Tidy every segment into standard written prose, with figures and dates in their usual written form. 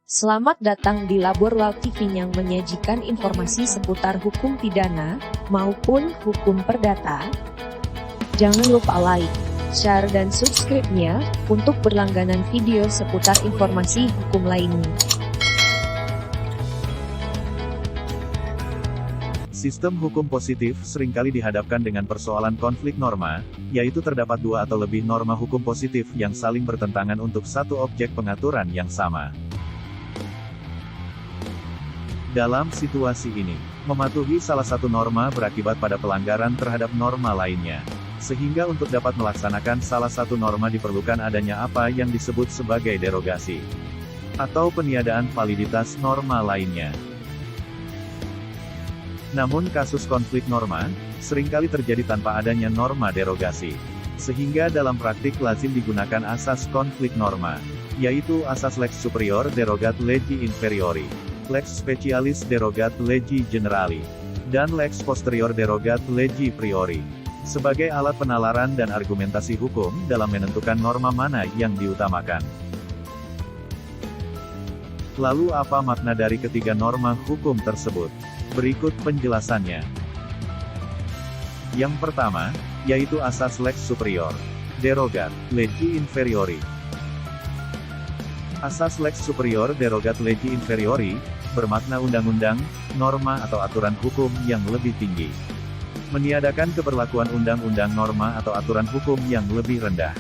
Selamat datang di Laborwal TV yang menyajikan informasi seputar hukum pidana maupun hukum perdata. Jangan lupa like, share dan subscribe-nya untuk berlangganan video seputar informasi hukum lainnya. Sistem hukum positif seringkali dihadapkan dengan persoalan konflik norma, yaitu terdapat dua atau lebih norma hukum positif yang saling bertentangan untuk satu objek pengaturan yang sama. Dalam situasi ini, mematuhi salah satu norma berakibat pada pelanggaran terhadap norma lainnya. Sehingga untuk dapat melaksanakan salah satu norma diperlukan adanya apa yang disebut sebagai derogasi, atau peniadaan validitas norma lainnya. Namun kasus konflik norma, seringkali terjadi tanpa adanya norma derogasi. Sehingga dalam praktik lazim digunakan asas konflik norma, yaitu asas lex superior derogat legi inferiori, lex specialis derogat legi generali, dan lex posterior derogat legi priori, sebagai alat penalaran dan argumentasi hukum dalam menentukan norma mana yang diutamakan. Lalu apa makna dari ketiga norma hukum tersebut? Berikut penjelasannya. Yang pertama, yaitu asas lex superior derogat legi inferiori. Asas lex superior derogat legi inferiori bermakna undang-undang, norma atau aturan hukum yang lebih tinggi, meniadakan keberlakuan undang-undang, norma atau aturan hukum yang lebih rendah.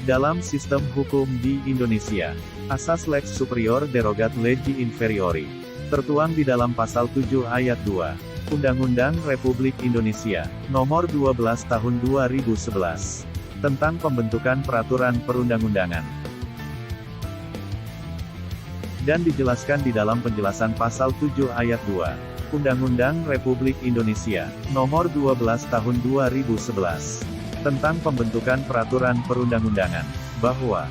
Dalam sistem hukum di Indonesia, asas lex superior derogat legi inferiori tertuang di dalam pasal 7 ayat 2 Undang-Undang Republik Indonesia Nomor 12 Tahun 2011 tentang pembentukan peraturan perundang-undangan, dan dijelaskan di dalam penjelasan pasal 7 ayat 2 Undang-Undang Republik Indonesia Nomor 12 Tahun 2011 tentang pembentukan peraturan perundang-undangan, bahwa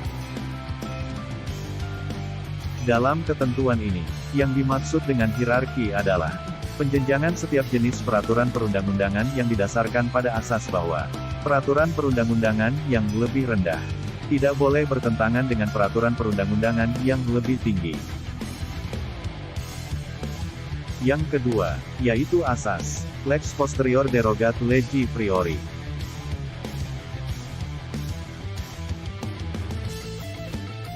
dalam ketentuan ini, yang dimaksud dengan hierarki adalah penjenjangan setiap jenis peraturan perundang-undangan yang didasarkan pada asas bahwa peraturan perundang-undangan yang lebih rendah tidak boleh bertentangan dengan peraturan perundang-undangan yang lebih tinggi. Yang kedua, yaitu asas lex posterior derogat legi priori.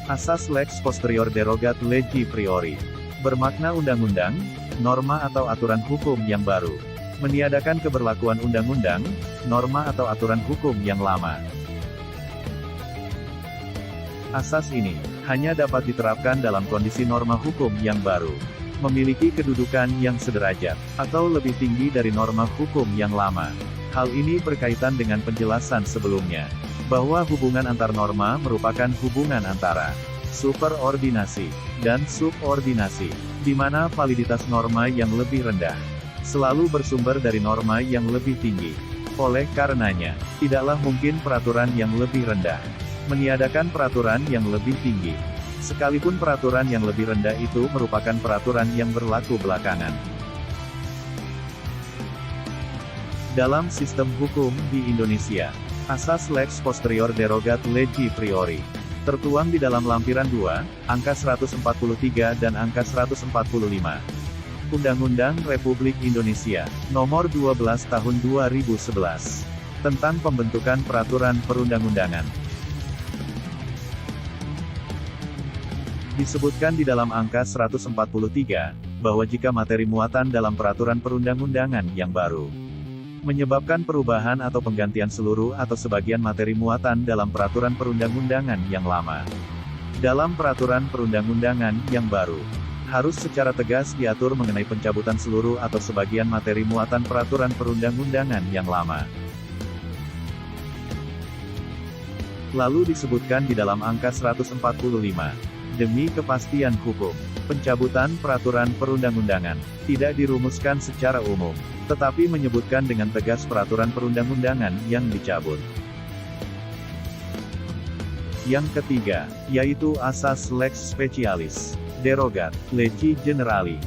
Asas lex posterior derogat legi priori bermakna undang-undang, norma atau aturan hukum yang baru, meniadakan keberlakuan undang-undang, norma atau aturan hukum yang lama. Asas ini hanya dapat diterapkan dalam kondisi norma hukum yang baru memiliki kedudukan yang sederajat atau lebih tinggi dari norma hukum yang lama. Hal ini berkaitan dengan penjelasan sebelumnya, bahwa hubungan antar norma merupakan hubungan antara superordinasi dan subordinasi, di mana validitas norma yang lebih rendah selalu bersumber dari norma yang lebih tinggi. Oleh karenanya, tidaklah mungkin peraturan yang lebih rendah meniadakan peraturan yang lebih tinggi, sekalipun peraturan yang lebih rendah itu merupakan peraturan yang berlaku belakangan. Dalam sistem hukum di Indonesia, asas lex posterior derogat legi priori tertuang di dalam lampiran 2, angka 143 dan angka 145. Undang-Undang Republik Indonesia Nomor 12 Tahun 2011 tentang pembentukan peraturan perundang-undangan. Disebutkan di dalam angka 143, bahwa jika materi muatan dalam peraturan perundang-undangan yang baru menyebabkan perubahan atau penggantian seluruh atau sebagian materi muatan dalam peraturan perundang-undangan yang lama, dalam peraturan perundang-undangan yang baru, harus secara tegas diatur mengenai pencabutan seluruh atau sebagian materi muatan peraturan perundang-undangan yang lama. Lalu disebutkan di dalam angka 145, demi kepastian hukum, pencabutan peraturan perundang-undangan tidak dirumuskan secara umum, tetapi menyebutkan dengan tegas peraturan perundang-undangan yang dicabut. Yang ketiga, yaitu asas lex specialis derogat legi generali.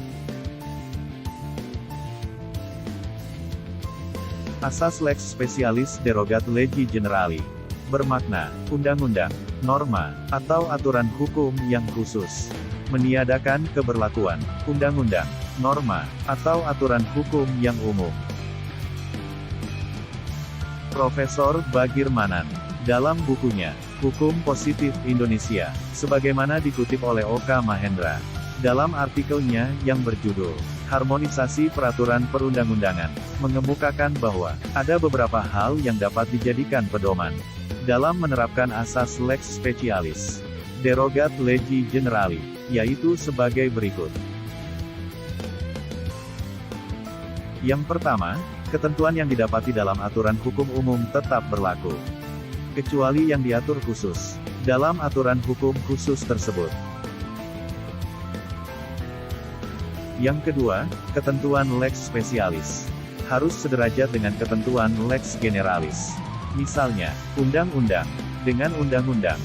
Asas lex specialis derogat legi generali bermakna undang-undang, norma, atau aturan hukum yang khusus. Meniadakan keberlakuan undang-undang, norma, atau aturan hukum yang umum. Profesor Bagir Manan, dalam bukunya, Hukum Positif Indonesia, sebagaimana dikutip oleh Oka Mahendra, dalam artikelnya yang berjudul, Harmonisasi Peraturan Perundang-undangan, mengemukakan bahwa, ada beberapa hal yang dapat dijadikan pedoman, dalam menerapkan asas lex specialis, derogat legi generali, yaitu sebagai berikut. Yang pertama, ketentuan yang didapati dalam aturan hukum umum tetap berlaku, kecuali yang diatur khusus, dalam aturan hukum khusus tersebut. Yang kedua, ketentuan lex specialis harus sederajat dengan ketentuan lex generalis. Misalnya, undang-undang dengan undang-undang.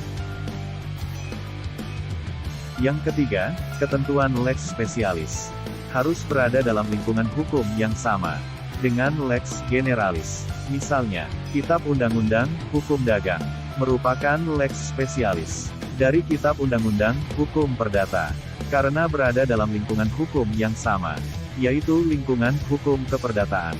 Yang ketiga, ketentuan lex specialis harus berada dalam lingkungan hukum yang sama dengan lex generalis. Misalnya, Kitab Undang-Undang Hukum Dagang merupakan lex specialis dari Kitab Undang-Undang Hukum Perdata, karena berada dalam lingkungan hukum yang sama, yaitu lingkungan hukum keperdataan.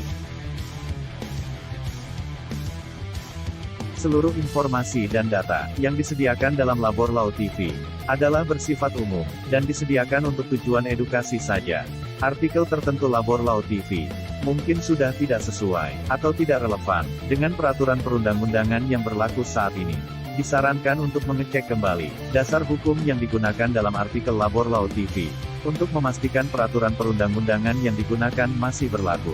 Seluruh informasi dan data yang disediakan dalam Labor Law TV adalah bersifat umum dan disediakan untuk tujuan edukasi saja. Artikel tertentu Labor Law TV mungkin sudah tidak sesuai atau tidak relevan dengan peraturan perundang-undangan yang berlaku saat ini. Disarankan untuk mengecek kembali dasar hukum yang digunakan dalam artikel Labor Law TV untuk memastikan peraturan perundang-undangan yang digunakan masih berlaku.